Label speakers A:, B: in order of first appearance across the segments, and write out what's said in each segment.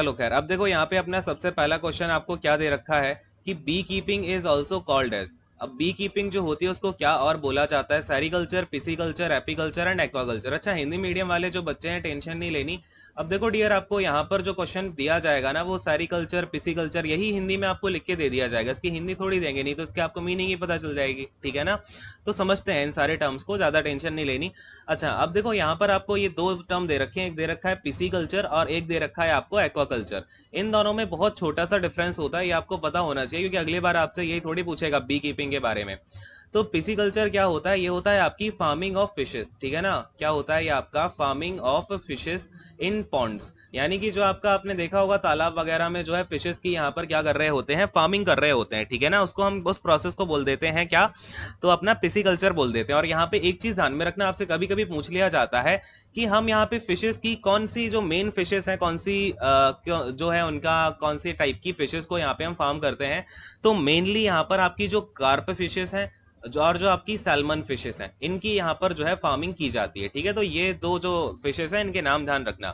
A: चलो खैर, अब देखो यहाँ पे अपना सबसे पहला क्वेश्चन आपको क्या दे रखा है कि bee keeping is also called as. अब बी कीपिंग जो होती है उसको क्या और बोला जाता है? Sericulture, pisciculture, apiculture and aquaculture. अच्छा, हिंदी मीडियम वाले जो बच्चे हैं टेंशन नहीं लेनी। अब देखो डियर, आपको यहाँ पर जो क्वेश्चन दिया जाएगा ना वो सेरिकल्चर, पिसिकल्चर यही हिंदी में आपको लिख के दे दिया जाएगा। इसकी हिंदी थोड़ी देंगे, नहीं तो इसकी आपको मीनिंग ही पता चल जाएगी, ठीक है ना। तो समझते हैं इन सारे टर्म्स को, ज्यादा टेंशन नहीं लेनी। अच्छा, अब देखो यहाँ पर आपको ये दो टर्म दे रखे हैं, एक दे रखा है पिसिकल्चर और एक दे रखा है आपको एक्वाकल्चर। इन दोनों में बहुत छोटा सा डिफरेंस होता है, ये आपको पता होना चाहिए, क्योंकि अगली बार आपसे यही थोड़ी पूछेगा बी कीपिंग के बारे में। तो पिसिकल्चर क्या होता है? ये होता है आपकी फार्मिंग ऑफ फिशेस, ठीक है ना। क्या होता है ये आपका? Farming of fishes in ponds, यानी कि जो आपका आपने देखा होगा तालाब वगैरह में जो है फिशेस की यहाँ पर क्या कर रहे होते हैं? फार्मिंग कर रहे होते हैं, ठीक है ना। उसको हम उस प्रोसेस को बोल देते हैं क्या? तो अपना पिसिकल्चर बोल देते हैं। और यहाँ पे एक चीज ध्यान में रखना, आपसे कभी कभी पूछ लिया जाता है कि हम यहाँ पे फिशेस की कौन सी जो मेन फिशेस हैं, कौन सी जो है उनका कौन सी टाइप की फिशेस को यहाँ पे हम फार्म करते हैं। तो मेनली यहाँ पर आपकी जो कार्प फिशेस हैं जो आपकी सैल्मन फिशेस हैं, इनकी यहाँ पर जो है फार्मिंग की जाती है, ठीक है। तो ये दो जो फिशेस हैं इनके नाम ध्यान रखना।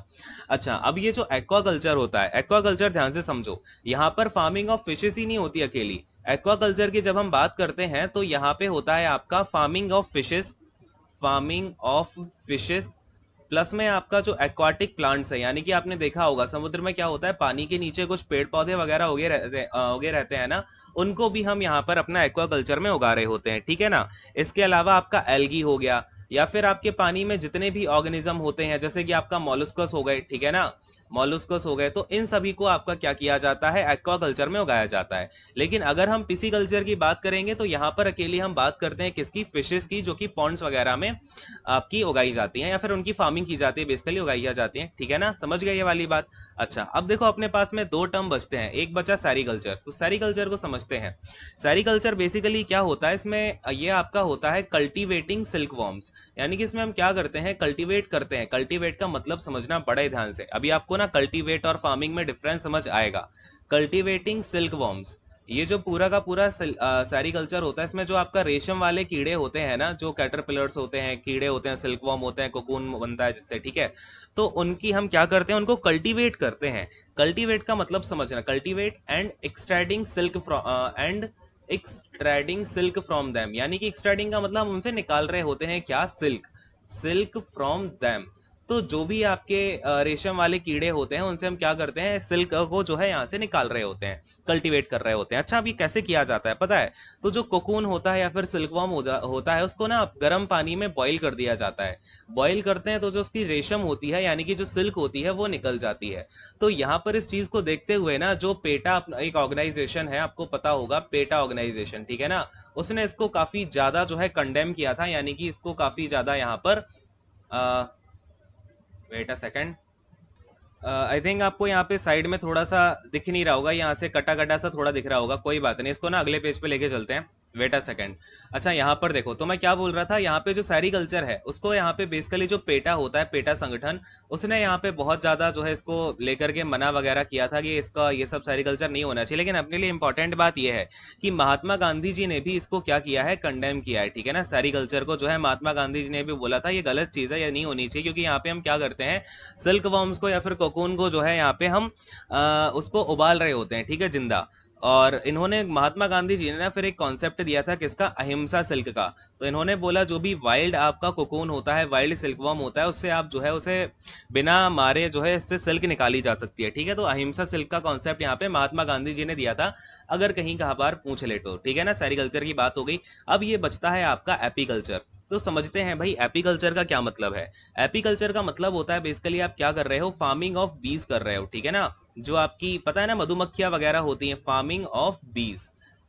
A: अच्छा, अब ये जो एक्वाकल्चर होता है, एक्वाकल्चर ध्यान से समझो, यहाँ पर फार्मिंग ऑफ फिशेस ही नहीं होती अकेली। एक्वाकल्चर की जब हम बात करते हैं तो यहाँ पे होता है आपका farming of fishes, farming of fishes plus में आपका जो एक्वाटिक प्लांट्स है, यानी कि आपने देखा होगा समुद्र में क्या होता है, पानी के नीचे कुछ पेड़ पौधे वगैरह उगे रहते हैं ना, उनको भी हम यहाँ पर अपना एक्वाकल्चर में उगा रहे होते हैं, ठीक है ना। इसके अलावा आपका एल्गी हो गया, या फिर आपके पानी में जितने भी ऑर्गेनिज्म होते हैं, जैसे कि आपका मॉलस्कस हो गए, ठीक है ना, मॉलस्कस हो गए, तो इन सभी को आपका क्या किया जाता है? एक्वाकल्चर में उगाया जाता है। लेकिन अगर हम पिसिकल्चर की बात करेंगे तो यहाँ पर अकेली हम बात करते हैं किसकी? फिशेस की, जो कि पॉन्ड्स वगैरह में आपकी उगाई जाती हैं, या फिर उनकी फार्मिंग की जाती है, बेसिकली उगाई जाती है, ठीक है ना। समझ गए ये वाली बात? अच्छा, अब देखो अपने पास में दो टर्म बचते हैं, एक बचा सेरिकल्चर। तो सेरिकल्चर को समझते हैं। सेरिकल्चर बेसिकली क्या होता है? इसमें ये आपका होता है कल्टीवेटिंग सिल्क वॉर्म्स, यानी कि इसमें हम क्या करते हैं? कल्टीवेट करते हैं। कल्टीवेट का मतलब समझना बड़े ध्यान से, अभी आपको ना कल्टीवेट और फार्मिंग में डिफरेंस समझ आएगा। कल्टीवेटिंग सिल्क वॉर्म्स, ये जो पूरा का पूरा सेरिकल्चर होता है, इसमें जो आपका रेशम वाले कीड़े होते हैं ना, जो कैटरपिलर्स होते हैं, कीड़े होते हैं, सिल्क वॉर्म होते हैं, कोकून बनता है जिससे, ठीक है। तो उनकी हम क्या करते हैं? उनको कल्टीवेट करते हैं। कल्टीवेट का मतलब समझना, cultivate and extracting silk and extracting silk from them, यानी कि एक्सट्रैक्टिंग का मतलब हम उनसे निकाल रहे होते हैं क्या? Silk, silk from them. तो जो भी आपके रेशम वाले कीड़े होते हैं उनसे हम क्या करते हैं? सिल्क को जो है यहाँ से निकाल रहे होते हैं, कल्टीवेट कर रहे होते हैं। अच्छा, अभी कैसे किया जाता है पता है? तो जो कोकून होता है या फिर सिल्कवॉर्म होता है, उसको ना गर्म पानी में बॉईल कर दिया जाता है। बॉईल करते हैं तो जो उसकी रेशम होती है, यानी कि जो सिल्क होती है, वो निकल जाती है। तो यहाँ पर इस चीज को देखते हुए ना, जो पेटा एक ऑर्गेनाइजेशन है, आपको पता होगा पेटा ऑर्गेनाइजेशन, ठीक है ना, उसने इसको काफी ज्यादा जो है कंडेम किया था, यानी कि इसको काफी ज्यादा यहाँ पर wait a second, I think आपको यहाँ पे साइड में थोड़ा सा दिख नहीं रहा होगा, यहाँ से कटा कटा सा थोड़ा दिख रहा होगा, कोई बात नहीं, इसको ना अगले पेज पे लेके चलते हैं। Wait a second. अच्छा, यहाँ पर देखो, तो मैं क्या बोल रहा था, यहाँ पे जो सेरिकल्चर है उसको यहाँ पे बेसिकली जो पेटा होता है, पेटा संगठन, उसने यहाँ पे बहुत ज्यादा जो है इसको लेकर के मना वगैरह किया था कि इसका ये सब सेरिकल्चर नहीं होना चाहिए। लेकिन अपने लिए इंपॉर्टेंट बात यह है कि महात्मा गांधी जी ने भी इसको क्या किया है? कंडेम किया है, ठीक है ना। सेरिकल्चर को जो है महात्मा गांधी जी ने भी बोला था ये गलत चीज है, ये नहीं होनी चाहिए, क्योंकि यहाँ पे हम क्या करते हैं? सिल्क वॉर्म्स को या फिर कोकून को जो है यहाँ पे हम उसको उबाल रहे होते हैं, ठीक है, जिंदा। और इन्होंने, महात्मा गांधी जी ने ना फिर एक कॉन्सेप्ट दिया था किसका? अहिंसा सिल्क का। तो इन्होंने बोला जो भी वाइल्ड आपका कोकून होता है, वाइल्ड सिल्कवॉर्म होता है, उससे आप जो है उसे बिना मारे जो है इससे सिल्क निकाली जा सकती है, ठीक है। तो अहिंसा सिल्क का कॉन्सेप्ट यहाँ पे महात्मा गांधी जी ने दिया था, अगर कहीं कहा बार पूछ ले तो, ठीक है ना। सेरिकल्चर की बात हो गई। अब ये बचता है आपका एपीकल्चर। तो समझते हैं भाई एपीकल्चर का क्या मतलब है। एपीकल्चर का मतलब होता है बेसिकली आप क्या कर रहे हो? फार्मिंग ऑफ बीज कर रहे हो, ठीक है ना। जो आपकी पता है ना मधुमक्खियां वगैरह होती हैं, फार्मिंग ऑफ बीज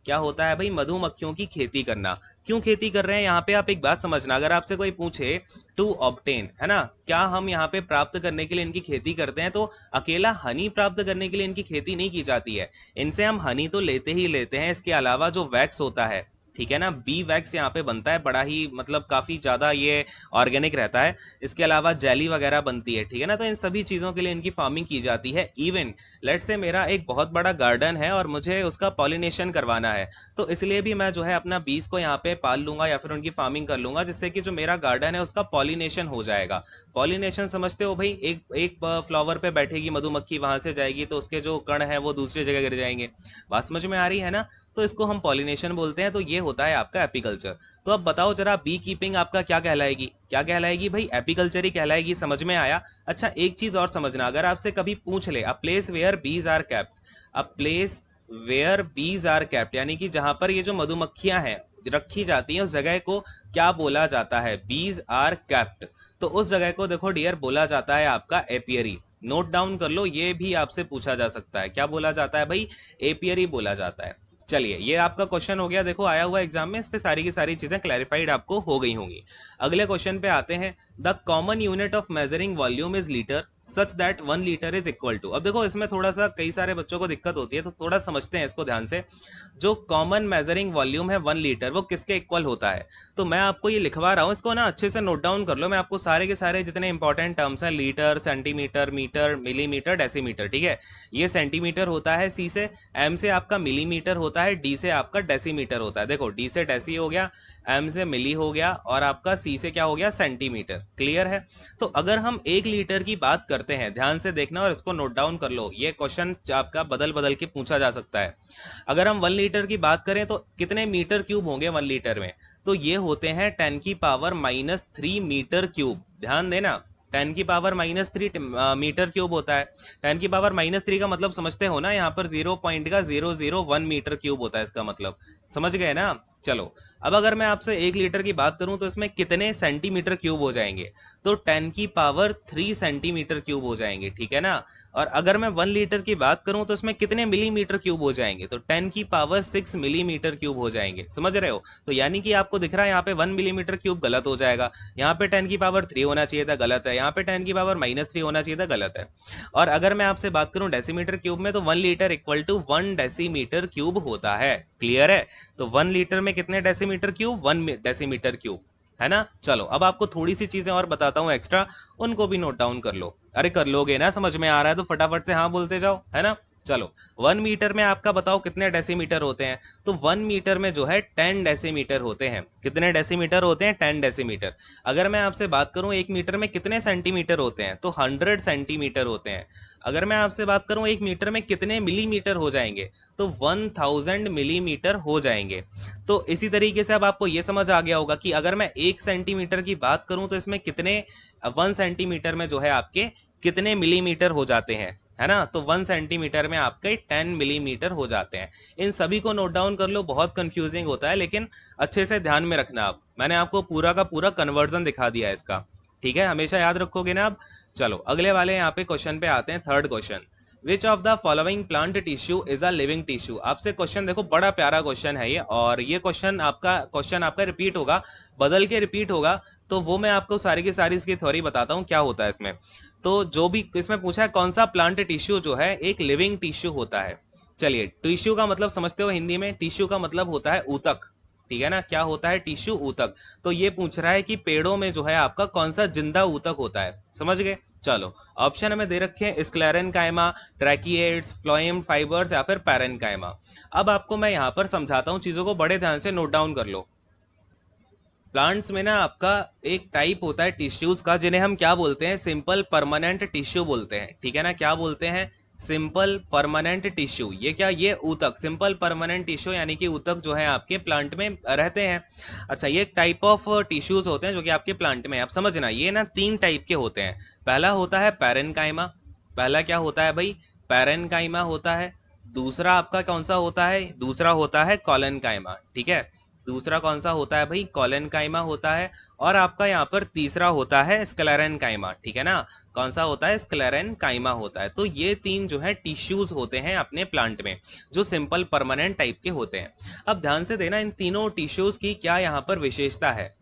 A: क्या होता है भाई? मधुमक्खियों की खेती करना। क्यों खेती कर रहे हैं यहाँ पे? आप एक बात समझना, अगर आपसे कोई पूछे टू ऑब्टेन, है ना, क्या हम यहाँ पे प्राप्त करने के लिए इनकी खेती करते हैं, तो अकेला हनी प्राप्त करने के लिए इनकी खेती नहीं की जाती है। इनसे हम हनी तो लेते ही लेते हैं, इसके अलावा जो वैक्स होता है, ठीक है ना। बी वैक्स यहाँ पे बनता है, बड़ा ही मतलब काफी ज्यादा ये ऑर्गेनिक रहता है। इसके अलावा जेली वगैरह बनती है, ठीक है ना। तो इन सभी चीजों के लिए इनकी फार्मिंग की जाती है। इवन लेट से मेरा एक बहुत बड़ा गार्डन है और मुझे उसका पॉलिनेशन करवाना है, तो इसलिए भी मैं जो है अपना बीज को यहाँ पे पाल लूंगा या फिर उनकी फार्मिंग कर लूंगा, जिससे कि जो मेरा गार्डन है उसका पॉलिनेशन हो जाएगा। पॉलिनेशन समझते हो भाई, एक एक फ्लावर पे बैठेगी मधुमक्खी, वहां से जाएगी तो उसके जो कण है वो दूसरी जगह गिर जाएंगे। बात समझ में आ रही है ना। तो इसको हम पॉलिनेशन बोलते हैं। तो ये होता है आपका एपीकल्चर। तो अब बताओ जरा, बी कीपिंग आपका क्या कहलाएगी? क्या कहलाएगी भाई? एपीकल्चर ही कहलाएगी। समझ में आया? अच्छा, एक चीज और समझना, अगर आपसे कभी पूछ ले a place where bees are kept, a place where bees are kept, यानी कि जहां पर ये जो मधुमक्खियां हैं रखी जाती हैं, उस जगह को क्या बोला जाता है? बीज आर कैप्ट। तो उस जगह को देखो डियर, बोला जाता है आपका एपियरी। नोट डाउन कर लो, ये भी आपसे पूछा जा सकता है। क्या बोला जाता है भाई? एपियरी बोला जाता है। चलिए, ये आपका क्वेश्चन हो गया, देखो आया हुआ एग्जाम में, इससे सारी की सारी चीजें क्लैरिफाइड आपको हो गई होंगी। अगले क्वेश्चन पे आते हैं। The common unit of measuring volume is litre such that 1 litre is equal to. अब देखो इसमें थोड़ा सा कई सारे बच्चों को दिक्कत होती है, तो थोड़ा समझते हैं इसको ध्यान से। जो कॉमन मेजरिंग वॉल्यूम है 1 लीटर, वो किसके इक्वल होता है? तो मैं आपको ये लिखवा रहा हूँ, इसको ना अच्छे से नोट डाउन कर लो। मैं आपको सारे के सारे जितने इंपॉर्टेंट टर्म्स हैं, litre, centimetre, metre, millimetre, decimetre, ठीक है। ये सेंटीमीटर होता है सी से, एम से आपका मिलीमीटर होता है, डी से आपका डेसीमीटर होता है। देखो डी से डेसी हो गया, एम से मिली हो गया, और आपका सी से क्या हो गया? सेंटीमीटर। क्लियर है? तो अगर हम 1 लीटर की बात करते हैं, ध्यान से देखना और इसको नोट डाउन कर लो, ये क्वेश्चन आपका बदल बदल के पूछा जा सकता है। अगर हम 1 लीटर की बात करें तो कितने मीटर क्यूब होंगे 1 लीटर में? तो ये होते हैं 10⁻³ मीटर क्यूब। ध्यान देना, 10⁻³ मीटर क्यूब होता है। 10⁻³ का मतलब समझते हो ना, यहाँ पर 0.001 मीटर क्यूब होता है इसका मतलब। समझ गए ना? चलो, अब अगर मैं आपसे 1 लीटर की बात करूं तो इसमें कितने सेंटीमीटर क्यूब हो जाएंगे? तो 10⁻³ सेंटीमीटर क्यूब हो जाएंगे, ठीक है ना। और अगर मैं 1 लीटर की बात करूं तो इसमें कितने मिलीमीटर क्यूब हो जाएंगे? तो 10⁻6 मिलीमीटर क्यूब हो जाएंगे। समझ रहे हो? तो यानी कि आपको दिख रहा है यहाँ पे 1 मिलीमीटर क्यूब गलत हो जाएगा, यहाँ पे 10⁻³ होना चाहिए था, गलत है। यहाँ पे 10⁻³ होना चाहिए था, गलत है। और अगर मैं आपसे बात करूं डेसीमीटर क्यूब में, तो 1 litre equal to 1 decimetre cube होता है। क्लियर है? तो 1 लीटर में कितने डेसीमीटर क्यूब? 1 डेसीमीटर क्यूब, है ना। चलो, अब आपको थोड़ी सी चीजें और बताता हूं एक्स्ट्रा, उनको भी नोट डाउन कर लो। अरे कर लोगे ना? समझ में आ रहा है तो फटाफट से हाँ बोलते जाओ, है ना। चलो, 1 मीटर में आपका बताओ कितने डेसीमीटर होते हैं? तो 1 मीटर में जो है 10 डेसीमीटर होते हैं। कितने डेसीमीटर होते हैं? 10 डेसीमीटर। अगर मैं आपसे बात करूं 1 मीटर में कितने सेंटीमीटर होते हैं? तो 100 सेंटीमीटर होते हैं। अगर मैं आपसे बात करूं 1 मीटर में कितने मिलीमीटर हो जाएंगे? तो 1000 मिलीमीटर हो जाएंगे। तो इसी तरीके से अब आपको ये समझ आ गया होगा कि अगर मैं 1 सेंटीमीटर की बात करूं तो इसमें कितने 1 सेंटीमीटर में जो है आपके कितने मिलीमीटर हो जाते हैं, है ना। तो 1 सेंटीमीटर में आपके 10 मिलीमीटर हो जाते हैं। इन सभी को नोट डाउन कर लो, बहुत कंफ्यूजिंग होता है, लेकिन अच्छे से ध्यान में रखना। आप, मैंने आपको पूरा का पूरा कन्वर्जन दिखा दिया है इसका, ठीक है। हमेशा याद रखोगे ना आप। चलो, अगले वाले यहाँ पे क्वेश्चन पे आते हैं। Third question, which of the following plant tissue is a living tissue. आपसे क्वेश्चन देखो, बड़ा प्यारा क्वेश्चन है ये, और ये क्वेश्चन आपका रिपीट होगा, बदल के रिपीट होगा। तो वो मैं आपको सारी की सारी इसकी थ्योरी बताता हूँ क्या होता है इसमें। तो जो भी इसमें पूछा है, कौन सा प्लांट टिश्यू जो है एक लिविंग टिश्यू होता है। चलिए, टिश्यू का मतलब समझते हो हिंदी में? टिश्यू का मतलब होता है ऊतक, ठीक है ना। क्या होता है? टिश्यू, ऊतक। तो ये पूछ रहा है कि पेड़ों में जो है आपका कौन सा जिंदा ऊतक होता है। समझ गए? चलो, ऑप्शन हमें दे रखे हैं स्क्लेरेनकाइमा, ट्रैकिएड्स, फ्लोएम फाइबर्स या फिर पैरेनकाइमा। अब आपको मैं यहाँ पर समझाता हूँ, चीजों को बड़े ध्यान से नोट डाउन कर लो। प्लांट्स में ना आपका एक टाइप होता है टिश्यूज का, जिन्हें हम क्या बोलते हैं? सिंपल परमानेंट टिश्यू बोलते हैं, ठीक है ना। क्या बोलते हैं? Simple permanent tissue. ये क्या? ये ऊतक, सिंपल परमानेंट टिश्यू, यानी कि ऊतक जो है आपके प्लांट में रहते हैं। अच्छा, ये एक टाइप ऑफ टिश्यूज होते हैं जो कि आपके प्लांट में, आप समझना, ये ना 3 टाइप के होते हैं। पहला होता है पैरेनकाइमा। पहला क्या होता है भाई? पैरेनकाइमा होता है। दूसरा आपका कौन सा होता है? दूसरा होता है कॉलेनकाइमा, ठीक है। दूसरा कौन सा होता है भाई? कॉलेनकाइमा होता है। और आपका यहाँ पर तीसरा होता है स्क्लेरेनकाइमा, ठीक है ना। कौन सा होता है? स्क्लेरेनकाइमा होता है। तो ये 3 जो है टिश्यूज होते हैं अपने प्लांट में, जो सिंपल परमानेंट टाइप के होते हैं। अब ध्यान से देना, इन तीनों टिश्यूज की क्या यहाँ पर विशेषता है।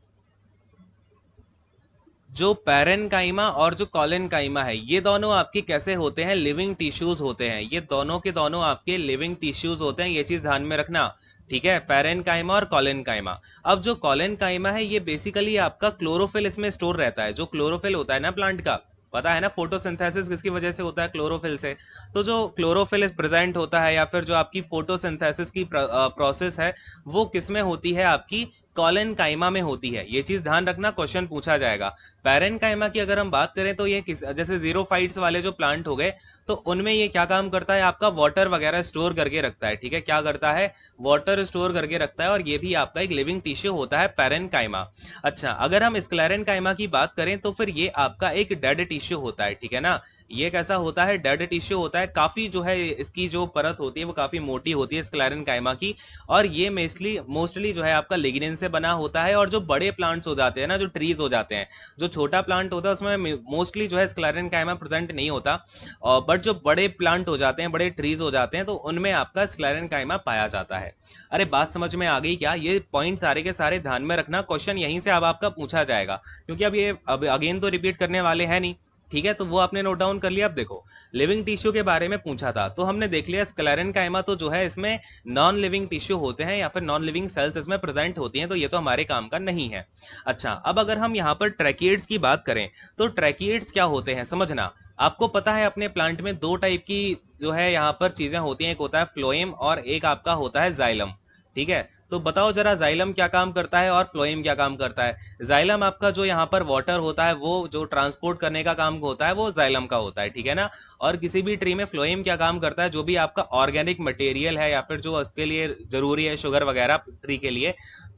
A: जो पैरेनकाइमा और जो कॉलेनकाइमा है, ये दोनों आपके कैसे होते हैं, लिविंग टिश्यूज होते हैं। ये दोनों के दोनों आपके लिविंग टिश्यूज होते हैं, ये चीज ध्यान में रखना। ठीक है, पैरेनकाइमा और कॉलेनकाइमा। अब जो कॉलेनकाइमा है ये बेसिकली आपका क्लोरोफिल इसमें स्टोर रहता है। जो क्लोरोफिल होता है ना प्लांट का, पता है ना फोटोसिंथेसिस किसकी वजह से होता है, क्लोरोफिल से। तो जो क्लोरोफिल प्रेजेंट होता है या फिर जो आपकी फोटोसिंथेसिस की प्रोसेस है, वो किसमें होती है, आपकी कॉलेनकाइमा में होती है। ये चीज ध्यान रखना, क्वेश्चन पूछा जाएगा। पैरेनकाइमा की अगर हम बात करें तो ये जैसे जीरोफाइट्स वाले जो प्लांट हो गए, तो उनमें ये क्या काम करता है, आपका वाटर वगैरह स्टोर करके रखता है। ठीक है, क्या करता है, वाटर स्टोर करके रखता है, और ये भी आपका एक लिविंग टिश्यू होता है, पैरेनकाइमा। अच्छा, अगर हम स्क्लेरेनकाइमा की बात करें तो फिर ये आपका एक डेड टिश्यू होता है। ठीक है ना, ये कैसा होता है, डेड टिश्यू होता है। काफी जो है इसकी जो परत होती है वो काफी मोटी होती है स्क्लेरेनकाइमा की, और ये मोस्टली मोस्टली जो है आपका लिग्निन से बना होता है। और जो बड़े प्लांट्स हो जाते हैं ना, जो ट्रीज हो जाते हैं, जो छोटा प्लांट होता है उसमें मोस्टली जो है स्क्लेरेनकाइमा प्रेजेंट नहीं होता, और बट जो बड़े प्लांट हो जाते हैं, बड़े ट्रीज हो जाते हैं, तो उनमें आपका स्क्लेरेनकाइमा पाया जाता है। अरे बात समझ में आ गई क्या, ये पॉइंट सारे के सारे ध्यान में रखना, क्वेश्चन यहीं से अब आपका पूछा जाएगा, क्योंकि अब ये अब अगेन तो रिपीट करने वाले हैं नहीं। ठीक है, तो वो आपने नोट डाउन कर लिया। अब देखो, लिविंग टिश्यू के बारे में पूछा था तो हमने देख लिया स्क्लेरेनकाइमा तो जो है इसमें नॉन लिविंग टिश्यू होते हैं या फिर नॉन लिविंग सेल्स इसमें प्रेजेंट होती हैं, तो ये तो हमारे काम का नहीं है। अच्छा, अब अगर हम यहाँ पर ट्रैकिड्स की बात करें तो ट्रैकिड्स क्या होते हैं समझना। आपको पता है अपने प्लांट में दो टाइप की जो है यहाँ पर चीजें होती हैं, एक होता है फ्लोएम और एक आपका होता है जाइलम। ठीक है, तो बताओ जरा जाइलम क्या काम करता है और फ्लोएम क्या काम करता है। जाइलम आपका जो यहाँ पर वाटर होता है वो जो ट्रांसपोर्ट करने का काम होता है वो जाइलम का होता है। ठीक है ना, और किसी भी ट्री में फ्लोएम क्या काम करता है, जो भी आपका ऑर्गेनिक मटेरियल है या फिर जो उसके लिए जरूरी है शुगर वगैरह ट्री के लिए,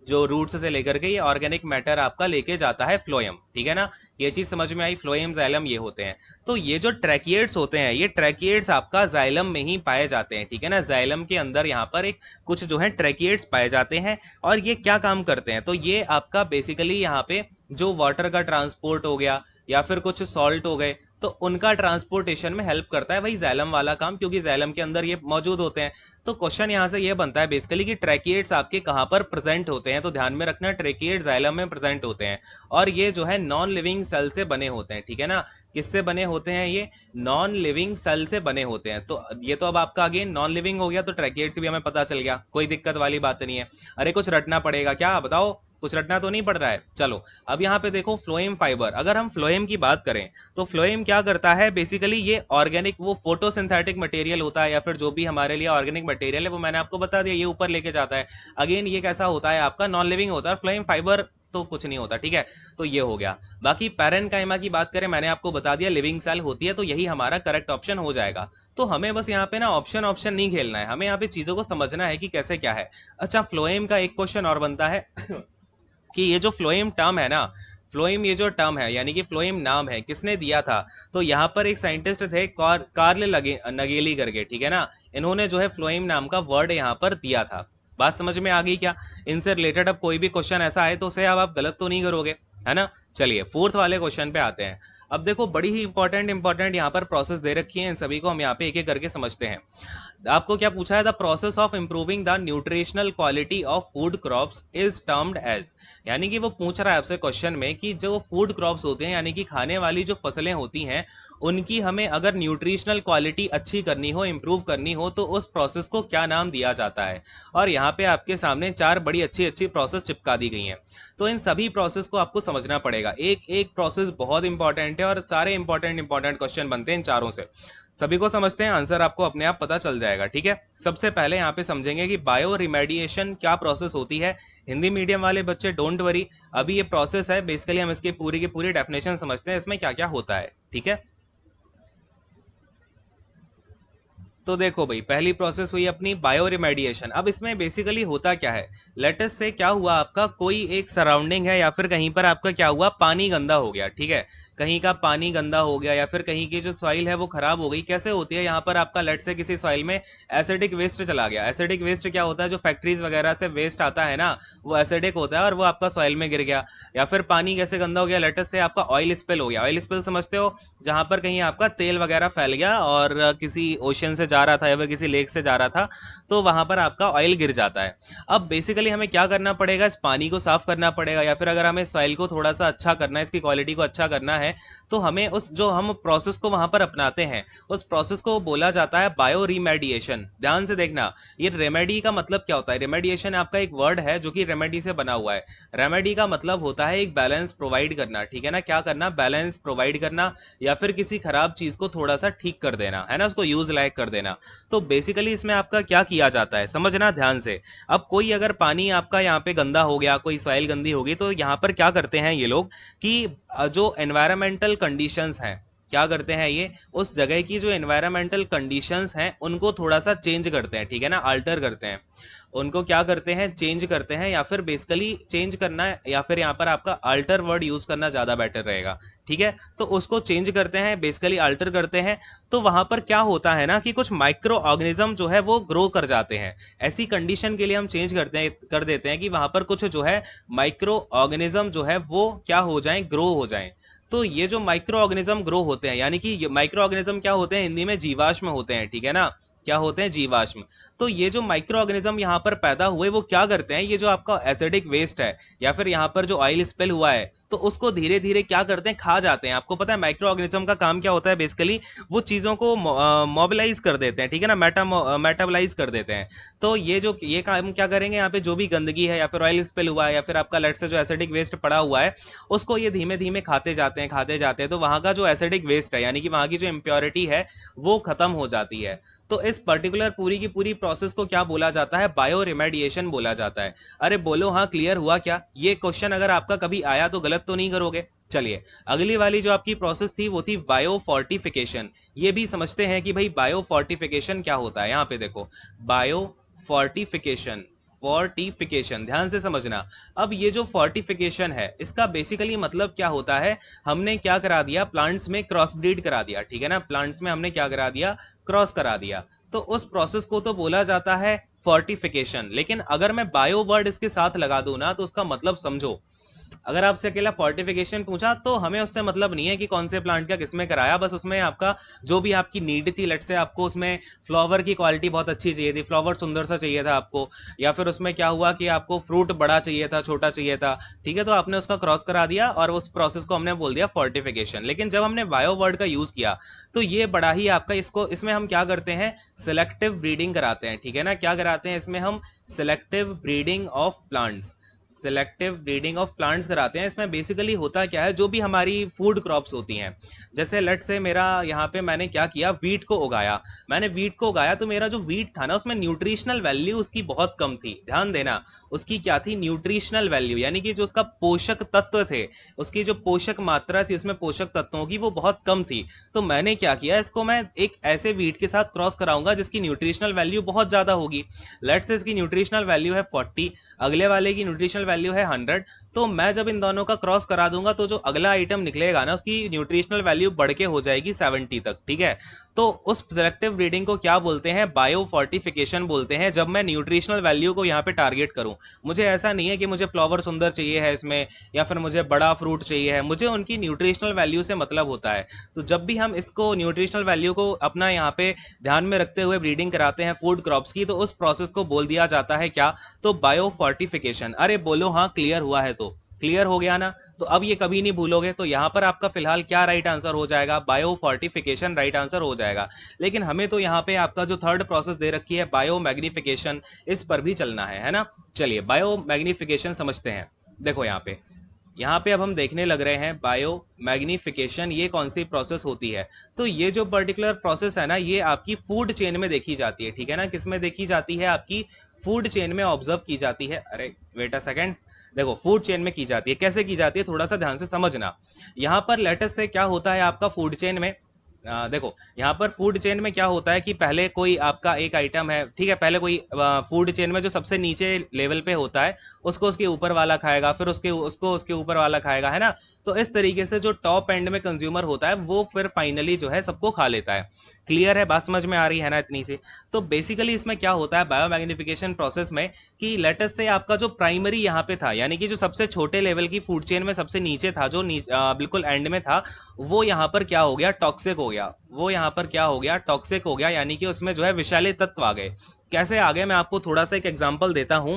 A: जो रूट्स से लेकर के ये ऑर्गेनिक मैटर आपका लेके जाता है फ्लोएम। ठीक है ना, ये चीज समझ में आई, फ्लोएम जाइलम ये होते हैं। तो ये जो ट्रैकिएट्स होते हैं, ये ट्रैकिएट्स आपका जाइलम में ही पाए जाते हैं। ठीक है ना, जाइलम के अंदर यहाँ पर एक कुछ जो है ट्रैकिएट्स पाए जाते हैं, और ये क्या काम करते हैं, तो ये आपका बेसिकली यहाँ पे जो वाटर का ट्रांसपोर्ट हो गया या फिर कुछ सॉल्ट हो गए, तो उनका ट्रांसपोर्टेशन में हेल्प करता है वही जाइलम वाला काम, क्योंकि जाइलम के अंदर ये मौजूद होते हैं। तो क्वेश्चन यहाँ से ये बनता है बेसिकली कि ट्रैकिएट्स आपके कहाँ पर प्रेजेंट होते हैं, तो ध्यान में रखना ट्रैकिएट जाइलम में प्रेजेंट होते हैं, और ये जो है नॉन लिविंग सेल से बने होते हैं। ठीक है ना, किससे बने होते हैं, ये नॉन लिविंग सेल से बने होते हैं। तो ये तो अब आपका अगेन नॉन लिविंग हो गया, तो ट्रैकिएट से भी हमें पता चल गया, कोई दिक्कत वाली बात नहीं है। अरे कुछ रटना पड़ेगा क्या, बताओ, कुछ रटना तो नहीं पड़ रहा है। चलो, अब यहाँ पे देखो फ्लोएम फाइबर, अगर हम फ्लोएम की बात करें तो फ्लोएम क्या करता है, बेसिकली ये ऑर्गेनिक वो फोटोसिंथेटिक मटेरियल होता है या फिर जो भी हमारे लिए ऑर्गेनिक मटेरियल है वो मैंने आपको बता दिया, ये ऊपर लेके जाता है। अगेन ये कैसा होता है, आपका नॉन लिविंग होता है, फ्लोएम फाइबर तो कुछ नहीं होता। ठीक है, तो ये हो गया। बाकी पैरेनकाइमा की बात करें, मैंने आपको बता दिया लिविंग सेल होती है, तो यही हमारा करेक्ट ऑप्शन हो जाएगा। तो हमें बस यहाँ पे ना ऑप्शन ऑप्शन नहीं खेलना है, हमें यहाँ पे चीजों को समझना है कि कैसे क्या है। अच्छा, फ्लोएम का एक क्वेश्चन और बनता है कि ये जो फ्लोएम टर्म है ना, फ्लोएम ये जो टर्म है यानी कि फ्लोएम नाम है, किसने दिया था, तो यहाँ पर एक साइंटिस्ट थे कार्ल नगेली करके। ठीक है ना, इन्होंने जो है फ्लोएम नाम का वर्ड यहाँ पर दिया था। बात समझ में आ गई क्या, इनसे रिलेटेड अब कोई भी क्वेश्चन ऐसा है तो उसे अब आप गलत तो नहीं करोगे, है ना। चलिए फोर्थ वाले क्वेश्चन पे आते हैं। अब देखो बड़ी ही इंपॉर्टेंट यहाँ पर प्रोसेस दे रखी है, इन सभी को हम यहाँ पे एक एक करके समझते हैं। आपको क्या पूछा है, the process of improving the nutritional quality of food crops is termed as, यानी कि वो पूछ रहा है आपसे क्वेश्चन में कि जो फूड क्रॉप्स होते हैं यानी कि खाने वाली जो फसलें होती हैं, उनकी हमें अगर न्यूट्रिशनल क्वालिटी अच्छी करनी हो, इंप्रूव करनी हो, तो उस प्रोसेस को क्या नाम दिया जाता है। और यहाँ पे आपके सामने चार बड़ी अच्छी अच्छी प्रोसेस चिपका दी गई हैं, तो इन सभी प्रोसेस को आपको समझना पड़ेगा। एक एक प्रोसेस बहुत इंपॉर्टेंट है और सारे इंपॉर्टेंट क्वेश्चन बनते हैं इन चारों से। सभी को समझते हैं, आंसर आपको अपने आप पता चल जाएगा। ठीक है, सबसे पहले यहाँ पे समझेंगे कि बायो रिमेडिएशन क्या प्रोसेस होती है। हिंदी मीडियम वाले बच्चे डोंट वरी, अभी ये प्रोसेस है, बेसिकली हम इसकी पूरी की पूरी डेफिनेशन समझते हैं इसमें क्या क्या होता है। ठीक है, तो देखो भाई, पहली प्रोसेस हुई अपनी बायो रिमेडिएशन। अब इसमें बेसिकली होता क्या है, लेटस से क्या हुआ, आपका कोई एक सराउंडिंग है या फिर कहीं पर आपका क्या हुआ, पानी गंदा हो गया। ठीक है, कहीं का पानी गंदा हो गया या फिर कहीं की जो सॉइल है वो खराब हो गई। कैसे होती है, यहाँ पर आपका लेट से किसी सॉइल में एसिडिक वेस्ट चला गया। एसिडिक वेस्ट क्या होता है, जो फैक्ट्रीज वगैरह से वेस्ट आता है ना, वो एसिडिक होता है और वो आपका सॉइल में गिर गया। या फिर पानी कैसे गंदा हो गया, लेटस से आपका ऑयल स्पिल हो गया। ऑयल स्पिल समझते हो, जहां पर कहीं आपका तेल वगैरह फैल गया और किसी ओशन से जा रहा था या फिर किसी लेक से जा रहा था, तो वहां पर आपका ऑयल गिर जाता है। अब बेसिकली हमें क्या करना पड़ेगा, इस पानी को साफ करना पड़ेगा, या फिर अगर हमें सॉइल को थोड़ा सा अच्छा करना है, इसकी क्वालिटी को अच्छा करना है, तो हमें उस जो हम प्रोसेस को वहां पर अपनाते हैं, उस प्रोसेस को बोला जाता है बायो रिमेडिएशन। ध्यान से देखना, ये रेमेडी का मतलब क्या होता है। रेमेडिएशन आपका एक वर्ड है जो कि रेमेडी से बना हुआ है। रेमेडी का मतलब होता है एक बैलेंस प्रोवाइड करना, ठीक है ना। क्या करना, बैलेंस प्रोवाइड करना, या फिर किसी खराब चीज को थोड़ा सा ठीक कर देना, है ना, उसको यूज लायक कर देना। तो बेसिकली इसमें आपका क्या किया जाता है, समझना ध्यान से। अब कोई अगर पानी आपका यहाँ पे गंदा हो गया, कोई सॉइल गंदी होगी, तो यहाँ पर क्या करते हैं ये लोग कि जो एनवायरमेंटल कंडीशंस हैं, क्या करते हैं ये, उस जगह की जो एनवायरमेंटल कंडीशंस हैं उनको थोड़ा सा चेंज करते हैं, ठीक है ना, अल्टर करते हैं उनको। क्या करते हैं, चेंज करते हैं, या फिर बेसिकली चेंज करना है, या फिर यहाँ पर आपका अल्टर वर्ड यूज करना ज्यादा बेटर रहेगा, ठीक है। तो उसको चेंज करते हैं, बेसिकली अल्टर करते हैं। तो वहां पर क्या होता है ना कि कुछ माइक्रो ऑर्गेनिज्म जो है वो ग्रो कर जाते हैं। ऐसी कंडीशन के लिए हम चेंज करते हैं, कर देते हैं कि वहां पर कुछ जो है माइक्रो ऑर्गेनिज्म जो है वो क्या हो जाए, ग्रो हो जाए। तो ये जो माइक्रो ऑर्गेनिज्म ग्रो होते हैं, यानी कि माइक्रो ऑर्गेनिज्म क्या होते हैं, हिंदी में जीवाश्म होते हैं, ठीक है ना। क्या होते हैं, जीवाश्म। तो ये जो माइक्रो ऑर्गेनिज्म यहाँ पर पैदा हुए वो क्या करते हैं, ये जो आपका एसिडिक वेस्ट है या फिर यहाँ पर जो ऑयल स्पिल हुआ है, तो उसको धीरे धीरे क्या करते हैं, खा जाते हैं। आपको पता है माइक्रो ऑर्गेनिज्म का काम क्या होता है, बेसिकली वो चीजों को मोबिलाइज कर देते हैं, ठीक है ना, मेटाबलाइज कर देते हैं। तो ये काम क्या करेंगे, यहाँ पे जो भी गंदगी है या फिर ऑयल स्पिल हुआ है या फिर आपका लेट से जो एसिडिक वेस्ट पड़ा हुआ है, उसको ये धीमे धीमे खाते जाते हैं, खाते जाते हैं। तो वहां का जो एसिडिक वेस्ट है, यानी कि वहां की जो इम्प्योरिटी है वो खत्म हो जाती है। तो इस पर्टिकुलर पूरी की पूरी प्रोसेस को क्या बोला जाता है, बायो रिमेडिएशन बोला जाता है। अरे बोलो हाँ, क्लियर हुआ क्या। ये क्वेश्चन अगर आपका कभी आया तो गलत तो नहीं करोगे। चलिए अगली वाली जो आपकी प्रोसेस थी वो थी बायो फोर्टिफिकेशन। ये भी समझते हैं कि भाई बायो फोर्टिफिकेशन क्या होता है। यहाँ पे देखो, बायो फोर्टिफिकेशन, फोर्टिफिकेशन ध्यान से समझना। अब ये जो फोर्टिफिकेशन है इसका बेसिकली मतलब क्या होता है, हमने क्या करा दिया, प्लांट्स में क्रॉस ब्रीड करा दिया, ठीक है ना। प्लांट्स में हमने क्या करा दिया, क्रॉस करा दिया। तो उस प्रोसेस को तो बोला जाता है फोर्टिफिकेशन। लेकिन अगर मैं बायो वर्ड इसके साथ लगा दूं ना, तो उसका मतलब समझो। अगर आपसे अकेला फोर्टिफिकेशन पूछा तो हमें उससे मतलब नहीं है कि कौन से प्लांट का किसमें कराया, बस उसमें आपका जो भी आपकी नीड थी, लेट से आपको उसमें फ्लावर की क्वालिटी बहुत अच्छी चाहिए थी, फ्लावर सुंदर सा चाहिए था आपको, या फिर उसमें क्या हुआ कि आपको फ्रूट बड़ा चाहिए था, छोटा चाहिए था, ठीक है, तो आपने उसका क्रॉस करा दिया और उस प्रोसेस को हमने बोल दिया फोर्टिफिकेशन। लेकिन जब हमने बायो वर्ड का यूज किया तो ये बड़ा ही आपका, इसमें हम क्या करते हैं, सिलेक्टिव ब्रीडिंग कराते हैं, ठीक है ना। क्या कराते हैं इसमें हम, selective breeding of plants, selective breeding of plants कराते हैं। इसमें बेसिकली होता क्या है, जो भी हमारी फूड क्रॉप्स होती हैं, जैसे लेट से मेरा यहाँ पे मैंने क्या किया, वीट को उगाया, मैंने वीट को उगाया, तो मेरा जो वीट था ना उसमें न्यूट्रिशनल वैल्यू उसकी बहुत कम थी। ध्यान देना, उसकी क्या थी, न्यूट्रिशनल वैल्यू, यानी कि जो उसका पोषक तत्व थे, उसकी जो पोषक मात्रा थी उसमें पोषक तत्वों की वो बहुत कम थी। तो मैंने क्या किया, इसको मैं एक ऐसे वीट के साथ क्रॉस कराऊंगा जिसकी न्यूट्रिशनल वैल्यू बहुत ज्यादा होगी। लेट से इसकी न्यूट्रिशनल वैल्यू है 40, अगले वाले की न्यूट्रिशनल वैल्यू है 100। तो मैं जब इन दोनों का क्रॉस करा दूंगा तो जो अगला आइटम निकलेगा ना उसकी न्यूट्रिशनल वैल्यू बढ़ के हो जाएगी 70 तक, ठीक है। तो उस सिलेक्टिव ब्रीडिंग को क्या बोलते हैं, बायो फोर्टिफिकेशन बोलते हैं। जब मैं न्यूट्रिशनल वैल्यू को यहाँ पे टारगेट करूं, मुझे ऐसा नहीं है कि मुझे फ्लावर सुंदर चाहिए है इसमें या फिर मुझे बड़ा फ्रूट चाहिए है, मुझे उनकी न्यूट्रिशनल वैल्यू से मतलब होता है। तो जब भी हम इसको न्यूट्रिशनल वैल्यू को अपना यहाँ पे ध्यान में रखते हुए ब्रीडिंग कराते हैं फूड क्रॉप्स की, तो उस प्रोसेस को बोल दिया जाता है क्या, तो बायो फोर्टिफिकेशन। अरे बोलो हाँ, क्लियर हुआ है, तो क्लियर हो गया ना। तो अब ये कभी नहीं भूलोगे। तो यहां पर आपका फिलहाल क्या राइट आंसर हो जाएगा, बायो फोर्टिफिकेशन राइट आंसर हो जाएगा। लेकिन हमें तो यहाँ पे आपका जो थर्ड प्रोसेस दे रखी है बायो मैग्निफिकेशन, इस पर भी चलना है ना। चलिए बायो मैग्निफिकेशन समझते हैं। देखो यहाँ पे अब हम देखने लग रहे हैं बायो मैग्निफिकेशन ये कौन सी प्रोसेस होती है। तो ये जो पर्टिकुलर प्रोसेस है ना, ये आपकी फूड चेन में देखी जाती है, ठीक है ना। किस में देखी जाती है, आपकी फूड चेन में ऑब्जर्व की जाती है। अरे वेट अ सेकेंड, देखो फूड चेन में की जाती है। कैसे की जाती है, थोड़ा सा ध्यान से समझना। यहाँ पर लेटेस्ट से क्या होता है आपका फूड चेन में, देखो यहाँ पर फूड चेन में क्या होता है कि पहले कोई आपका एक आइटम है, ठीक है, पहले कोई फूड चेन में जो सबसे नीचे लेवल पे होता है उसको उसके ऊपर वाला खाएगा, फिर उसको उसके ऊपर वाला खाएगा, है ना। तो इस तरीके से जो टॉप एंड में कंज्यूमर होता है वो फिर फाइनली जो है सबको खा लेता है। क्लियर है, बात समझ में आ रही है ना इतनी सी। तो बेसिकली इसमें क्या होता है बायोमैग्निफिकेशन प्रोसेस में कि लेटेस्ट से आपका जो प्राइमरी यहाँ पे था, यानी कि जो सबसे छोटे लेवल की फूड चेन में सबसे नीचे था, जो बिल्कुल एंड में था, वो यहाँ पर क्या हो गया, टॉक्सिक हो गया। गया, वो यहाँ पर क्या हो गया, टॉक्सिक हो गया, यानी कि उसमें जो है विषैले तत्व आ गए। कैसे आ गए, मैं आपको थोड़ा सा एक एग्जांपल देता हूँ।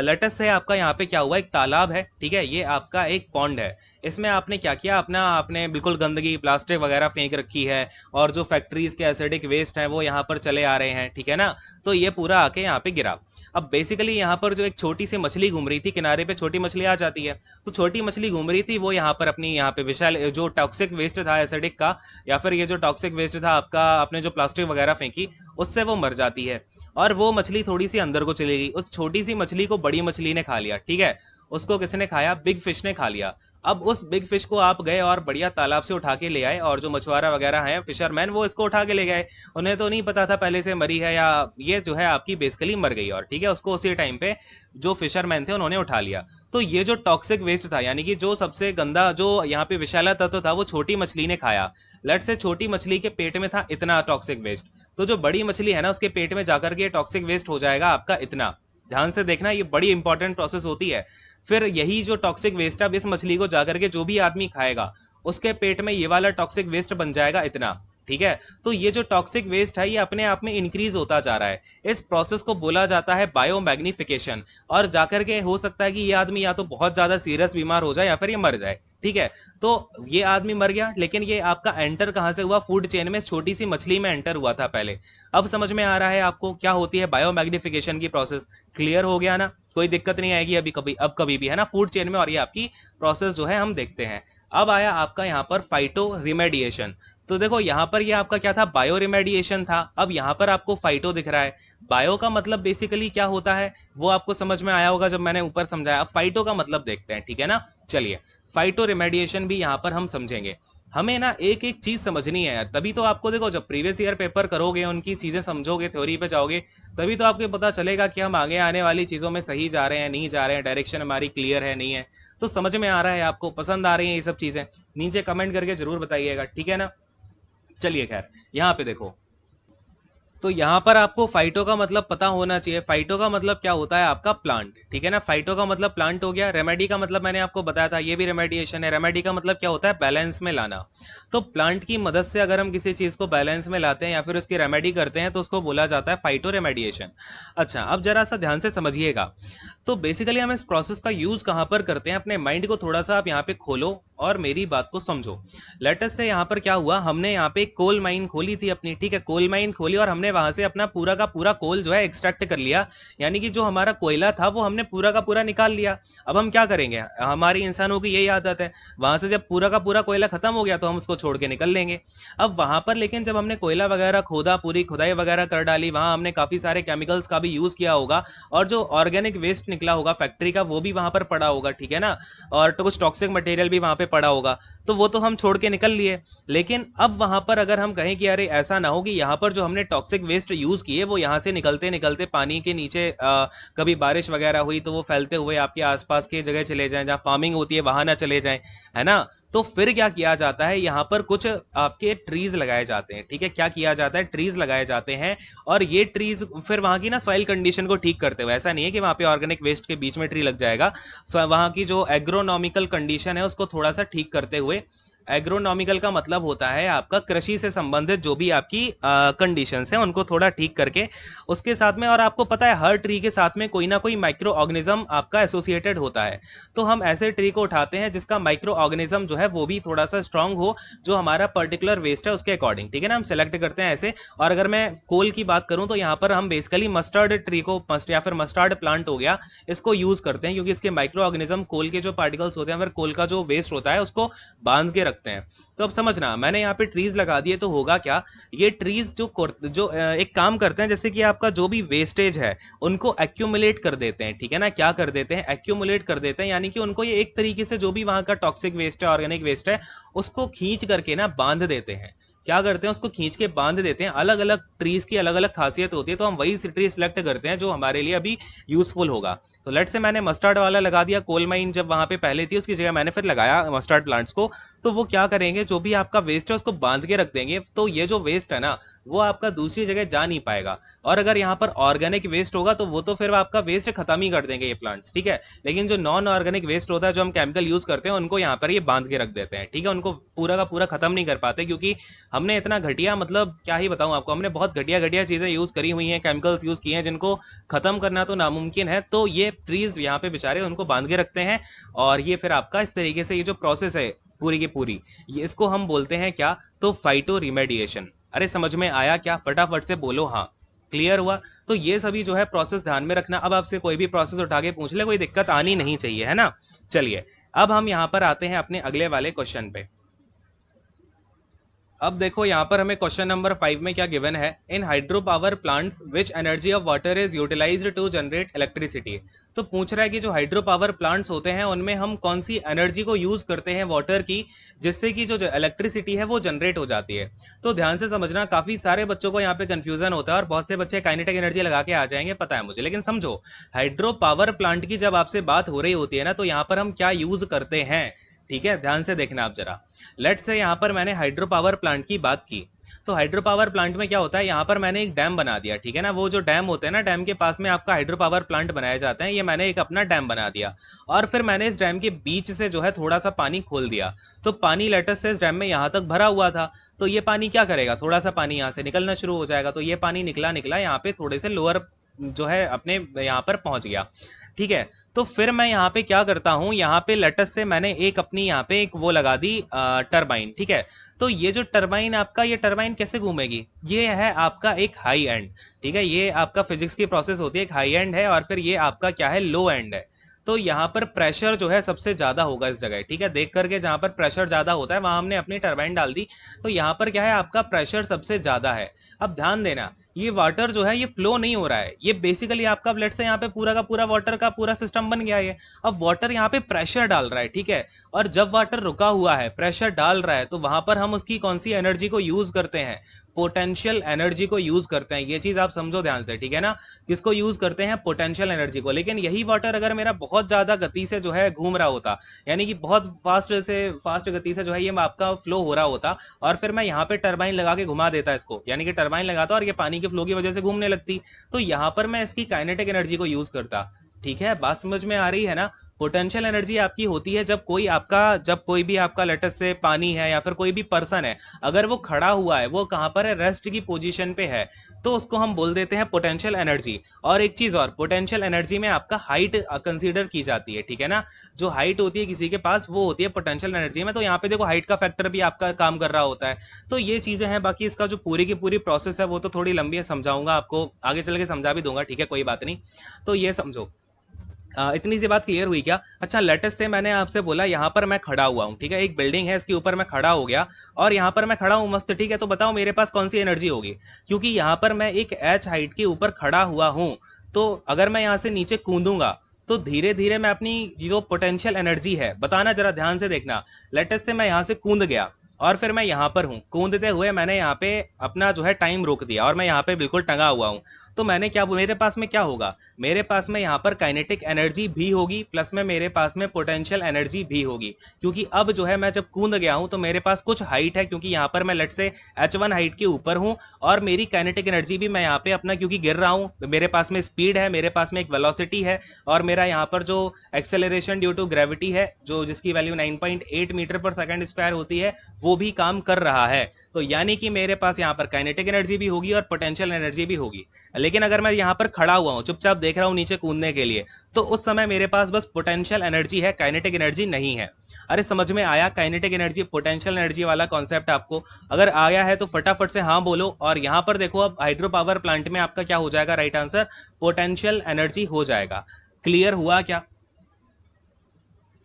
A: लेटस से आपका यहाँ पे क्या हुआ, एक तालाब है, ठीक है, ये आपका एक पॉन्ड है। इसमें आपने क्या किया, अपना आपने बिल्कुल गंदगी प्लास्टिक वगैरह फेंक रखी है, और जो फैक्ट्रीज के एसिडिक वेस्ट हैं वो यहाँ पर चले आ रहे हैं, ठीक है ना। तो ये पूरा आके यहाँ पे गिरा। अब बेसिकली यहाँ पर जो एक छोटी सी मछली घूम रही थी किनारे पे, छोटी मछली आ जाती है, तो छोटी मछली घूम रही थी, वो यहाँ पर अपनी यहाँ पे विशाल जो टॉक्सिक वेस्ट था एसिडिक का, या फिर ये जो टॉक्सिक वेस्ट था आपका, आपने जो प्लास्टिक वगैरह फेंकी, उससे वो मर जाती है। और वो मछली थोड़ी सी अंदर को चली गई, उस छोटी सी मछली को बड़ी मछली ने खा लिया, ठीक है। उसको किसने खाया, बिग फिश ने खा लिया। अब उस बिग फिश को आप गए और बढ़िया तालाब से उठा के ले आए, और जो मछुआरा वगैरह हैं फिशरमैन, वो इसको उठा के ले गए। उन्हें तो नहीं पता था पहले से मरी है, या ये जो है आपकी बेसिकली मर गई, और ठीक है, उसको उसी टाइम पे जो फिशरमैन थे उन्होंने उठा लिया। तो ये जो टॉक्सिक वेस्ट था, यानी कि जो सबसे गंदा जो यहाँ पे विषैला तत्व था, वो छोटी मछली ने खाया। लेट से छोटी मछली के पेट में था इतना टॉक्सिक वेस्ट, तो जो बड़ी मछली है ना, उसके पेट में जाकर के टॉक्सिक वेस्ट हो जाएगा आपका इतना। ध्यान से देखना, ये बड़ी इंपॉर्टेंट प्रोसेस होती है। फिर यही जो टॉक्सिक वेस्ट है, इस मछली को जाकर के जो भी आदमी खाएगा, उसके पेट में ये वाला टॉक्सिक वेस्ट बन जाएगा इतना, ठीक है। तो ये जो टॉक्सिक वेस्ट है, ये अपने आप में इंक्रीज होता जा रहा है। इस प्रोसेस को बोला जाता है बायोमैग्निफिकेशन। और जाकर के हो सकता है कि ये आदमी या तो बहुत ज्यादा सीरियस बीमार हो जाए, या फिर ये मर जाए, ठीक है। तो ये आदमी मर गया, लेकिन ये आपका एंटर कहां से हुआ, फूड चेन में छोटी सी मछली में एंटर हुआ था पहले। अब समझ में आ रहा है आपको क्या होती है बायोमैग्निफिकेशन की प्रोसेस। क्लियर हो गया ना, कोई दिक्कत नहीं आएगी अभी कभी, अब कभी भी, है ना, फूड चेन में। और ये आपकी प्रोसेस जो है हम देखते हैं। अब आया आपका यहाँ पर फाइटो रिमेडिएशन। तो देखो यहाँ पर ये आपका क्या था, बायो रिमेडिएशन था। अब यहाँ पर आपको फाइटो दिख रहा है। बायो का मतलब बेसिकली क्या होता है वो आपको समझ में आया होगा जब मैंने ऊपर समझाया। अब फाइटो का मतलब देखते हैं, ठीक है ना। चलिए, फाइटो रिमेडिएशन भी यहाँ पर हम समझेंगे। हमें ना एक एक चीज समझनी है यार, तभी तो आपको देखो जब प्रीवियस ईयर पेपर करोगे, उनकी चीजें समझोगे, थ्योरी पे जाओगे, तभी तो आपको पता चलेगा कि हम आगे आने वाली चीजों में सही जा रहे हैं, नहीं जा रहे हैं, डायरेक्शन हमारी क्लियर है, नहीं है। तो समझ में आ रहा है आपको, पसंद आ रही है ये सब चीजें, नीचे कमेंट करके जरूर बताइएगा, ठीक है ना। चलिए खैर, यहाँ पे देखो, तो यहाँ पर आपको फाइटो का मतलब पता होना चाहिए। फाइटो का मतलब क्या होता है, आपका प्लांट, ठीक है ना। फाइटो का मतलब प्लांट हो गया। रेमेडी का मतलब मैंने आपको बताया था, ये भी रेमेडिएशन है। रेमेडी का मतलब क्या होता है, बैलेंस में लाना। तो प्लांट की मदद से अगर हम किसी चीज को बैलेंस में लाते हैं या फिर उसकी रेमेडी करते हैं, तो उसको बोला जाता है फाइटो रेमेडिएशन। अच्छा, अब जरा सा ध्यान से समझिएगा। तो बेसिकली हम इस प्रोसेस का यूज कहां पर करते हैं, अपने माइंड को थोड़ा सा आप यहाँ पे खोलो और मेरी बात को समझो। लेटेस्ट से यहाँ पर क्या हुआ, हमने यहाँ पे कोल माइन खोली थी अपनी, ठीक है। कोल माइन खोली और हमने वहां से अपना पूरा का पूरा कोल जो है एक्सट्रैक्ट कर लिया, यानी कि जो हमारा कोयला था वो हमने पूरा का पूरा निकाल लिया। अब हम क्या करेंगे, हमारी इंसानों की यही आदत है, वहां से जब पूरा का पूरा कोयला खत्म हो गया तो हम उसको छोड़ के निकल लेंगे। अब वहां पर लेकिन जब हमने कोयला वगैरह खोदा, पूरी खुदाई वगैरह कर डाली, वहां हमने काफी सारे केमिकल्स का भी यूज किया होगा, और जो ऑर्गेनिक वेस्ट निकला होगा फैक्ट्री का वो भी वहां पर पड़ा होगा, ठीक है ना। और तो कुछ टॉक्सिक मटेरियल भी वहां पे पड़ा होगा, तो वो तो हम छोड़ के निकल लिए। लेकिन अब वहां पर अगर हम कहें कि अरे ऐसा ना हो कि यहाँ पर जो हमने टॉक्सिक वेस्ट यूज किए वो यहाँ से निकलते निकलते पानी के नीचे कभी बारिश वगैरह हुई तो वो फैलते हुए आपके आसपास की जगह चले जाएं, जहाँ फार्मिंग होती है वहां ना चले जाएं, है ना। तो फिर क्या किया जाता है, यहाँ पर कुछ आपके ट्रीज लगाए जाते हैं, ठीक है। क्या किया जाता है, ट्रीज लगाए जाते हैं। और ये ट्रीज फिर वहां की ना सॉइल कंडीशन को ठीक करते हुए, ऐसा नहीं है कि वहां पे ऑर्गेनिक वेस्ट के बीच में ट्री लग जाएगा, वहां की जो एग्रोनॉमिकल कंडीशन है उसको थोड़ा सा ठीक करते हुए। एग्रोनॉमिकल का मतलब होता है आपका कृषि से संबंधित जो भी आपकी कंडीशंस हैं उनको थोड़ा ठीक करके उसके साथ में। और आपको पता है हर ट्री के साथ में कोई ना कोई माइक्रो ऑर्गेनिज्म आपका एसोसिएटेड होता है। तो हम ऐसे ट्री को उठाते हैं जिसका माइक्रो ऑर्गेनिज्म जो है वो भी थोड़ा सा स्ट्रांग हो, जो हमारा पर्टिकुलर वेस्ट है उसके अकॉर्डिंग, ठीक है ना। हम सेलेक्ट करते हैं ऐसे। और अगर मैं कोल की बात करूं तो यहाँ पर हम बेसिकली मस्टर्ड ट्री को, या फिर मस्टर्ड प्लांट हो गया, इसको यूज करते हैं, क्योंकि इसके माइक्रो ऑर्गेनिज्म कोल के जो पार्टिकल्स होते हैं फिर कोल का जो वेस्ट होता है उसको बांध के रखते हैं। तो अब समझना, मैंने यहाँ पे ट्रीज लगा दिए तो होगा क्या, ये ट्रीज जो एक काम करते हैं, जैसे कि आपका जो भी वेस्टेज है उनको एक्यूमुलेट कर देते हैं, ठीक है ना। क्या कर देते हैं, एक्यूमुलेट कर देते हैं, यानी कि उनको ये एक तरीके से जो भी वहां का टॉक्सिक वेस्ट है, ऑर्गेनिक वेस्ट है, उसको खींच करके ना बांध देते हैं। क्या करते हैं, उसको खींच के बांध देते हैं। अलग अलग ट्रीज की अलग अलग खासियत होती है, तो हम वही ट्री सिलेक्ट करते हैं जो हमारे लिए अभी यूजफुल होगा। तो लेट से मैंने मस्टर्ड वाला लगा दिया, कोल माइन जब वहां पे पहले थी उसकी जगह मैंने फिर लगाया मस्टर्ड प्लांट्स को। तो वो क्या करेंगे, जो भी आपका वेस्ट है उसको बांध के रख देंगे। तो ये जो वेस्ट है ना, वो आपका दूसरी जगह जा नहीं पाएगा। और अगर यहाँ पर ऑर्गेनिक वेस्ट होगा तो वो तो फिर आपका वेस्ट खत्म ही कर देंगे ये प्लांट्स, ठीक है। लेकिन जो नॉन ऑर्गेनिक वेस्ट होता है, जो हम केमिकल यूज करते हैं, उनको यहाँ पर ये बांध के रख देते हैं, ठीक है। उनको पूरा का पूरा खत्म नहीं कर पाते, क्योंकि हमने इतना घटिया, मतलब क्या ही बताऊं आपको, हमने बहुत घटिया घटिया चीजें यूज करी हुई हैं, केमिकल्स यूज किए हैं, जिनको खत्म करना तो नामुमकिन है। तो ये ट्रीज यहाँ पे बेचारे उनको बांध के रखते हैं, और ये फिर आपका इस तरीके से ये जो प्रोसेस है पूरी की पूरी, ये इसको हम बोलते हैं क्या, तो फाइटो रिमेडिएशन। अरे समझ में आया क्या? फटाफट से बोलो हाँ। क्लियर हुआ? तो ये सभी जो है प्रोसेस ध्यान में रखना। अब आपसे कोई भी प्रोसेस उठा के पूछ ले, कोई दिक्कत आनी नहीं चाहिए, है ना। चलिए अब हम यहाँ पर आते हैं अपने अगले वाले क्वेश्चन पे। अब देखो यहाँ पर हमें क्वेश्चन नंबर 5 में क्या गिवन है, in hydro power plants which energy of water is utilised to generate electricity. तो पूछ रहा है कि जो हाइड्रो पावर प्लांट्स होते हैं उनमें हम कौन सी एनर्जी को यूज करते हैं वाटर की, जिससे कि जो इलेक्ट्रिसिटी है वो जनरेट हो जाती है। तो ध्यान से समझना, काफी सारे बच्चों को यहाँ पे कंफ्यूजन होता है और बहुत से बच्चे काइनेटिक एनर्जी लगा के आ जाएंगे, पता है मुझे। लेकिन समझो, हाइड्रो पावर प्लांट की जब आपसे बात हो रही होती है ना, तो यहाँ पर हम क्या यूज करते हैं, ठीक है। ध्यान से देखना आप जरा। लेट से यहाँ पर मैंने हाइड्रो पावर प्लांट की बात की, तो हाइड्रो पावर प्लांट में क्या होता है, यहाँ पर मैंने एक डैम बना दिया, ठीक है ना। वो जो डैम होते हैं ना, डैम के पास में आपका हाइड्रो पावर प्लांट बनाए जाते हैं। ये मैंने एक अपना डैम बना दिया, और फिर मैंने इस डैम के बीच से जो है थोड़ा सा पानी खोल दिया। तो पानी लेटेस्ट से इस डैम में यहाँ तक भरा हुआ था, तो ये पानी क्या करेगा, थोड़ा सा पानी यहाँ से निकलना शुरू हो जाएगा। तो ये पानी निकला निकला यहाँ पे थोड़े से लोअर जो है अपने यहाँ पर पहुंच गया, ठीक है। तो फिर मैं यहाँ पे क्या करता हूँ, यहाँ पे लेटेस्ट से मैंने एक अपनी यहाँ पे एक वो लगा दी टरबाइन, ठीक है। तो ये जो टरबाइन आपका, ये टरबाइन कैसे घूमेगी, ये है आपका एक हाई एंड, ठीक है। ये आपका फिजिक्स की प्रोसेस होती है, एक हाई एंड है और फिर ये आपका क्या है, लो एंड है। तो यहाँ पर प्रेशर जो है सबसे ज्यादा होगा इस जगह, ठीक है। देख करके जहां पर प्रेशर ज्यादा होता है वहां हमने अपनी टरबाइन डाल दी, तो यहाँ पर क्या है, आपका प्रेशर सबसे ज्यादा है। अब ध्यान देना, ये वाटर जो है ये फ्लो नहीं हो रहा है, ये बेसिकली आपका लेट से यहाँ पे पूरा का पूरा वाटर का पूरा सिस्टम बन गया है। अब वाटर यहाँ पे प्रेशर डाल रहा है, ठीक है। और जब वाटर रुका हुआ है, प्रेशर डाल रहा है, तो वहां पर हम उसकी कौन सी एनर्जी को यूज करते हैं, पोटेंशियल एनर्जी को यूज करते हैं। ये चीज आप समझो ध्यान से, ठीक है ना। किसको यूज करते हैं, पोटेंशियल एनर्जी को। लेकिन यही वाटर अगर मेरा बहुत ज्यादा गति से जो है घूम रहा होता, यानी कि बहुत फास्ट गति से जो है ये आपका फ्लो हो रहा होता, और फिर मैं यहाँ पे टरबाइन लगा के घुमा देता इसको, यानी कि टरबाइन लगाता और ये पानी के फ्लो की वजह से घूमने लगती, तो यहाँ पर मैं इसकी काइनेटिक एनर्जी को यूज करता, ठीक है। बात समझ में आ रही है ना। पोटेंशियल एनर्जी आपकी होती है जब कोई भी आपका लेटेस्ट से पानी है या फिर कोई भी पर्सन है, अगर वो खड़ा हुआ है, वो कहां पर है, रेस्ट की पोजीशन पे है, तो उसको हम बोल देते हैं पोटेंशियल एनर्जी। और एक चीज और, पोटेंशियल एनर्जी में आपका हाइट कंसीडर की जाती है, ठीक है ना। जो हाइट होती है किसी के पास, वो होती है पोटेंशियल एनर्जी में। तो यहाँ पे देखो हाइट का फैक्टर भी आपका काम कर रहा होता है। तो ये चीजें हैं, बाकी इसका जो पूरी की पूरी प्रोसेस है वो तो थोड़ी लंबी है, समझाऊंगा आपको आगे चल के, समझा भी दूंगा, ठीक है, कोई बात नहीं। तो ये समझो, इतनी सी बात क्लियर हुई क्या? अच्छा, लेटेस्ट से मैंने आपसे बोला यहाँ पर मैं खड़ा हुआ हूँ, ठीक है। एक बिल्डिंग है, इसके ऊपर मैं खड़ा हो गया और यहाँ पर मैं खड़ा हूँ मस्त, ठीक है। तो बताओ मेरे पास कौन सी एनर्जी होगी, क्योंकि यहाँ पर मैं एक एच हाइट के ऊपर खड़ा हुआ हूँ। तो अगर मैं यहाँ से नीचे कूदूंगा तो धीरे धीरे मैं अपनी जो पोटेंशियल एनर्जी है, बताना जरा ध्यान से देखना। लेटेस्ट से मैं यहाँ से कूद गया और फिर मैं यहाँ पर हूँ, कूदते हुए मैंने यहाँ पे अपना जो है टाइम रोक दिया और मैं यहाँ पे बिल्कुल टंगा हुआ हूँ। तो मैंने क्या, मेरे पास में क्या होगा, मेरे पास में यहाँ पर काइनेटिक एनर्जी भी होगी, प्लस में मेरे पास में पोटेंशियल एनर्जी भी होगी। क्योंकि अब जो है मैं जब कूद गया हूँ तो मेरे पास कुछ हाइट है, क्योंकि यहाँ पर मैं लेट से h1 हाइट के ऊपर हूँ, और मेरी काइनेटिक एनर्जी भी मैं यहाँ पे अपना, क्योंकि गिर रहा हूँ, मेरे पास में स्पीड है, मेरे पास में एक वेलोसिटी है, और मेरा यहाँ पर जो एक्सेलरेशन ड्यू टू ग्रेविटी है, जो जिसकी वैल्यू 9.8 मीटर पर सेकंड स्क्वायर होती है, वो भी काम कर रहा है। तो यानी कि मेरे पास यहाँ पर काइनेटिक एनर्जी भी होगी और पोटेंशियल एनर्जी भी होगी। लेकिन अगर मैं यहाँ पर खड़ा हुआ हूँ, चुपचाप देख रहा हूँ नीचे कूदने के लिए, तो उस समय मेरे पास बस पोटेंशियल एनर्जी है, काइनेटिक एनर्जी नहीं है। अरे समझ में आया काइनेटिक एनर्जी पोटेंशियल एनर्जी वाला कॉन्सेप्ट आपको? अगर आया है तो फटाफट से हाँ बोलो। और यहाँ पर देखो, अब हाइड्रो पावर प्लांट में आपका क्या हो जाएगा, राइट आंसर पोटेंशियल एनर्जी हो जाएगा। क्लियर हुआ क्या?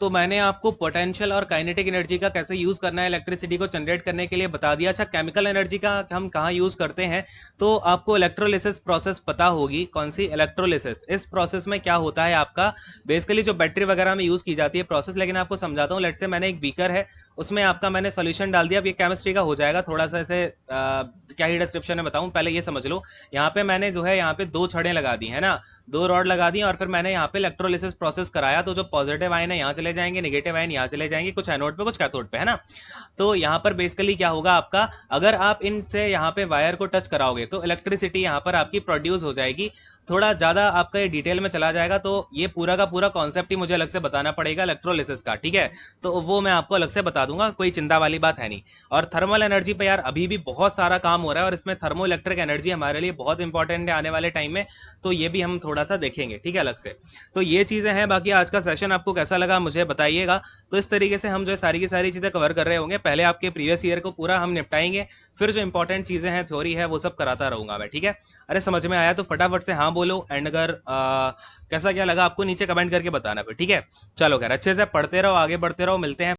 A: तो मैंने आपको पोटेंशियल और काइनेटिक एनर्जी का कैसे यूज करना है इलेक्ट्रिसिटी को जनरेट करने के लिए बता दिया। अच्छा, केमिकल एनर्जी का हम कहाँ यूज करते हैं, तो आपको इलेक्ट्रोलिसिस प्रोसेस पता होगी। कौन सी? इलेक्ट्रोलिसिस। इस प्रोसेस में क्या होता है आपका, बेसिकली जो बैटरी वगैरह में यूज की जाती है प्रोसेस, लेकिन आपको समझाता हूँ। लेट से मैंने एक बीकर है, उसमें आपका मैंने सॉल्यूशन डाल दिया। अब ये केमिस्ट्री का हो जाएगा थोड़ा सा ऐसे क्या ही डिस्क्रिप्शन में बताऊं, पहले ये समझ लो। यहाँ पे मैंने जो है यहाँ पे 2 छड़ें लगा दी है ना, 2 रॉड लगा दी, और फिर मैंने यहाँ पे इलेक्ट्रोलिसिस प्रोसेस कराया। तो जो पॉजिटिव आयन है यहाँ चले जाएंगे, निगेटिव आयन यहाँ चले जाएंगे, कुछ एनोड पे कुछ कैथोड पे, है ना। तो यहाँ पर बेसिकली क्या होगा आपका, अगर आप इनसे यहाँ पे वायर को टच कराओगे तो इलेक्ट्रिसिटी यहाँ पर आपकी प्रोड्यूस हो जाएगी। थोड़ा ज़्यादा आपका ये डिटेल में चला जाएगा तो ये पूरा का पूरा कॉन्सेप्ट ही मुझे अलग से बताना पड़ेगा इलेक्ट्रोलिसिस का, ठीक है। तो वो मैं आपको अलग से बता दूंगा, कोई चिंता वाली बात है नहीं। और थर्मल एनर्जी पे यार अभी भी बहुत सारा काम हो रहा है, और इसमें थर्मो इलेक्ट्रिक एनर्जी हमारे लिए बहुत इंपॉर्टेंट है आने वाले टाइम में। तो ये भी हम थोड़ा सा देखेंगे, ठीक है, अलग से। तो ये चीज़ें हैं। बाकी आज का सेशन आपको कैसा लगा मुझे बताइएगा। तो इस तरीके से हम जो है सारी की सारी चीज़ें कवर कर रहे होंगे। पहले आपके प्रीवियस ईयर को पूरा हम निपटाएंगे, फिर जो इंपॉर्टेंट चीज़ें हैं, थ्योरी है, वो सब कराता रहूंगा मैं, ठीक है। अरे समझ में आया तो फटाफट से हाँ बोलो, एंड अगर कैसा क्या लगा आपको नीचे कमेंट करके बताना फिर, ठीक है। चलो खैर, अच्छे से पढ़ते रहो, आगे बढ़ते रहो, मिलते हैं।